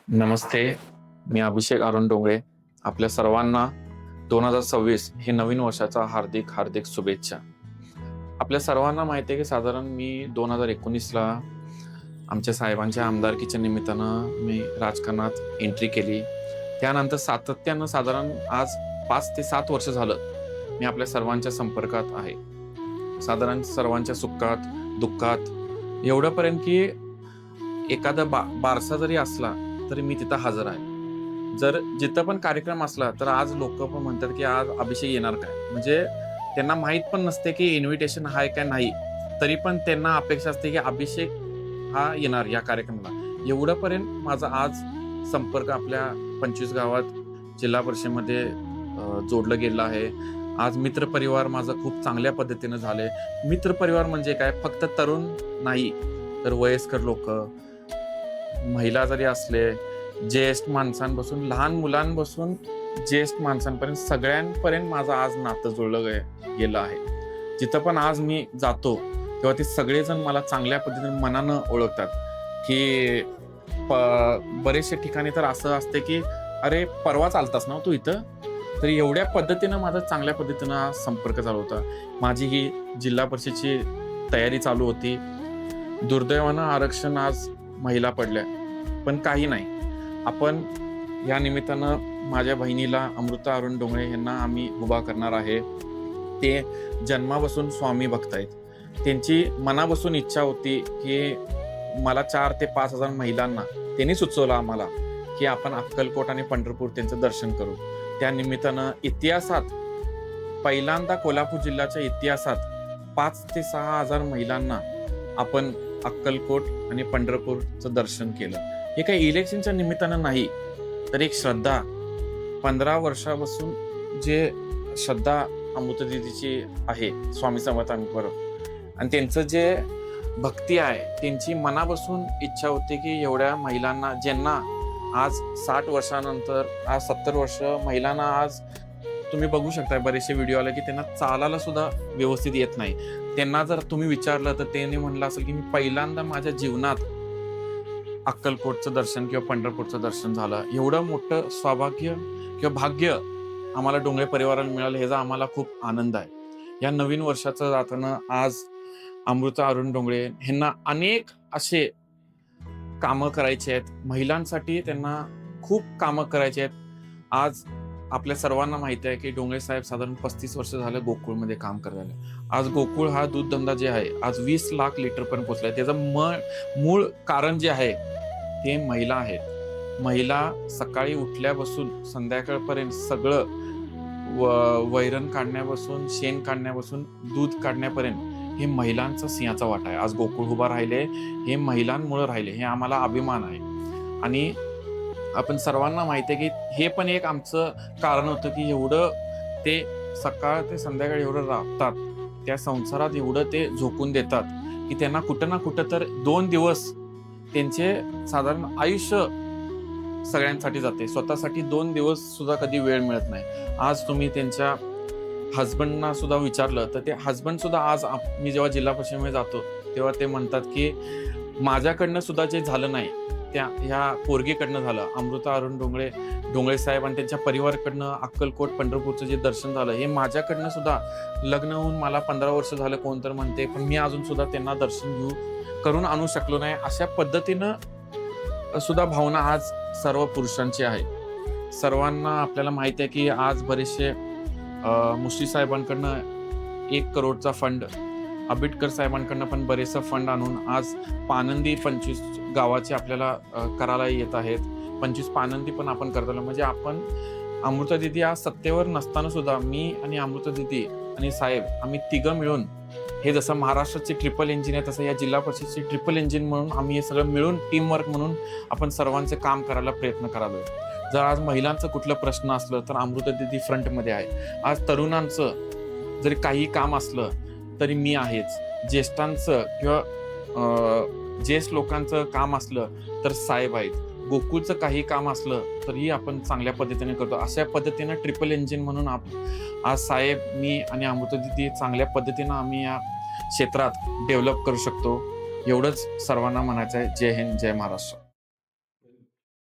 नमस्ते. मी अभिषेक अरुण डोंगरे. आपल्या सर्वांना 2026 हे नवीन वर्षाचा हार्दिक हार्दिक शुभेच्छा. आपल्या सर्वांना माहिती आहे की साधारण मी 2019ला आमच्या साहेबांच्या आमदारकीच्या निमित्तानं मी राजकारणात एंट्री केली. त्यानंतर सातत्यानं साधारण आज 5 ते 7 वर्ष झालं मी आपल्या सर्वांच्या संपर्कात आहे. साधारण सर्वांच्या सुखात दुःखात एवढंपर्यंत की एखादा बारसा जरी असला तरी मी तिथं हजर आहे. जर जिथं पण कार्यक्रम असला तर आज लोक पण म्हणतात की आज अभिषेक येणार काय, म्हणजे त्यांना माहित पण नसते की इन्व्हिटेशन आहे काय नाही, तरी पण त्यांना अपेक्षा असते की अभिषेक हा येणार या कार्यक्रमाला. एवढंपर्यंत माझा आज संपर्क आपल्या 25 गावात जिल्हा परिषदेमध्ये जोडलं गेलं आहे. आज मित्र परिवार माझा खूप चांगल्या पद्धतीनं झाले. मित्र परिवार म्हणजे काय, फक्त तरुण नाही तर वयस्कर लोक, महिला जरी असले, ज्येष्ठ माणसांपासून लहान मुलांपासून ज्येष्ठ माणसांपर्यंत सगळ्यांपर्यंत माझं आज नातं जोडलं गेलं आहे. जिथं पण आज मी जातो तेव्हा ते सगळेजण मला चांगल्या पद्धतीने मनानं ओळखतात की बरेचशे ठिकाणी तर असं असते की अरे परवाच आलतास ना तू इथं. तर एवढ्या पद्धतीनं माझा चांगल्या पद्धतीनं संपर्क चालू होता. माझी ही जिल्हा परिषदेची तयारी चालू होती. दुर्दैवानं आरक्षण आज महिला पडल्या, पण काही नाही. आपण या निमित्तानं माझ्या बहिणीला अमृता अरुण डोंगरे यांना आम्ही उभा करणार आहे. ते जन्मापासून स्वामी भक्त आहेत. त्यांची मनापासून इच्छा होती की मला 4 ते 5 हजार महिलांना त्यांनी सुचवलं आम्हाला की आपण अक्कलकोट आणि पंढरपूर त्यांचं दर्शन करू. त्या निमित्तानं इतिहासात पहिल्यांदा कोल्हापूर जिल्ह्याच्या इतिहासात 5 ते 6 हजार महिलांना आपण अक्कलकोट आणि पंढरपूरचं दर्शन केलं. हे काही इलेक्शनच्या निमित्तानं नाही, तर एक श्रद्धा 15 वर्षापासून जे श्रद्धा अमृतदीदीची आहे स्वामी समर्थांवर, आणि त्यांचं जे भक्ती आहे, त्यांची मनापासून इच्छा होती की एवढ्या महिलांना, ज्यांना आज 60 वर्षानंतर आज 70 वर्ष महिलांना, आज तुम्ही बघू शकता बरेचसे व्हिडिओ आले की त्यांना चालायला सुद्धा व्यवस्थित येत नाही. त्यांना जर तुम्ही विचारलं तर त्यांनी म्हणलं असेल की मी पहिल्यांदा माझ्या जीवनात अक्कलकोटचं दर्शन किंवा पंढरपूरचं दर्शन झालं. एवढं मोठं सौभाग्य किंवा भाग्य आम्हाला डोंगरे परिवाराला मिळालं, ह्याचा आम्हाला खूप आनंद आहे. या नवीन वर्षाचं जाताना आज अमृता अरुण डोंगरे यांना अनेक असे कामं करायचे आहेत. महिलांसाठी त्यांना खूप कामं करायचे आहेत. आज आपल्या सर्वांना माहिती आहे की डोंगरे साहेब साधारण 35 वर्ष झालं गोकुळमध्ये काम करायला. आज गोकुळ हा दूध धंदा जे आहे आज 20 लाख लिटर पर्यंत पोहोचलाय. त्याचं मूळ कारण जे आहे ते महिला आहेत. महिला सकाळी उठल्यापासून संध्याकाळपर्यंत सगळं वैरण काढण्यापासून, शेण काढण्यापासून, दूध काढण्यापर्यंत हे महिलांचा सिंहाचा वाटा आहे. आज गोकुळ उभा राहिले हे महिलांमुळे राहिले, हे आम्हाला अभिमान आहे. आणि आपण सर्वांना माहिती आहे की हे पण एक आमचं कारण होतं की एवढं ते सकाळ ते संध्याकाळी एवढं राबतात, त्या संसारात एवढं ते झोकून देतात की त्यांना कुठं ना कुठं तर 2 दिवस त्यांचे साधारण आयुष्य सगळ्यांसाठी जाते. स्वतःसाठी 2 दिवस सुद्धा कधी वेळ मिळत नाही. आज तुम्ही त्यांच्या हजबंडना सुद्धा विचारलं तर ते हजबंड सुद्धा आज मी जेव्हा जिल्हा परिषदेमध्ये जातो तेव्हा ते म्हणतात की माझ्याकडनं सुद्धा जे झालं नाही त्या ह्या पोरगीकडनं झालं. अमृता अरुण डोंगरे साहेब आणि त्यांच्या परिवाराकडनं अक्कलकोट पंढरपूरचं जे दर्शन झालं हे माझ्याकडनं सुद्धा, लग्न होऊन मला 15 वर्ष झालं कोणतर म्हणते, पण मी अजून सुद्धा त्यांना दर्शन करून आणू शकलो नाही. अशा पद्धतीनं सुद्धा भावना आज सर्व पुरुषांची आहे. सर्वांना आपल्याला माहिती आहे की आज बरेचसे मुश्री साहेबांकडनं 1 करोडचा फंड, आंबेडकर साहेबांकडनं पण बरेचसा फंड आणून आज पानंदी 25 गावाचे आपल्याला करायला येत आहेत. 25 पानंदी पण आपण करतो. म्हणजे आपण अमृता दिदी आज सत्तेवर नसताना सुद्धा मी आणि अमृता दिदी आणि साहेब आम्ही तिघं मिळून, हे जसं महाराष्ट्राची ट्रिपल इंजिन आहे तसं या जिल्हा परिषदेची ट्रिपल इंजिन म्हणून आम्ही हे सगळं मिळून टीमवर्क म्हणून आपण सर्वांचे काम करायला प्रयत्न करालोय. जर आज महिलांचं कुठलं प्रश्न असलं तर अमृता दिदी फ्रंटमध्ये आहे. आज तरुणांचं जरी काही काम असलं तरी मी आहेच. ज्येष्ठांचं किंवा ज्येष्ठ लोकांचं काम असलं तर साहेब आहेत. गोकुळचं काही काम असलं तरी आपण चांगल्या पद्धतीने करतो. अशा पद्धतीनं ट्रिपल इंजिन म्हणून आज साहेब, मी आणि अमृता दिदी चांगल्या पद्धतीनं आम्ही या क्षेत्रात डेव्हलप करू शकतो. एवढंच सर्वांना म्हणायचं आहे. जय हिंद, जय महाराष्ट्र.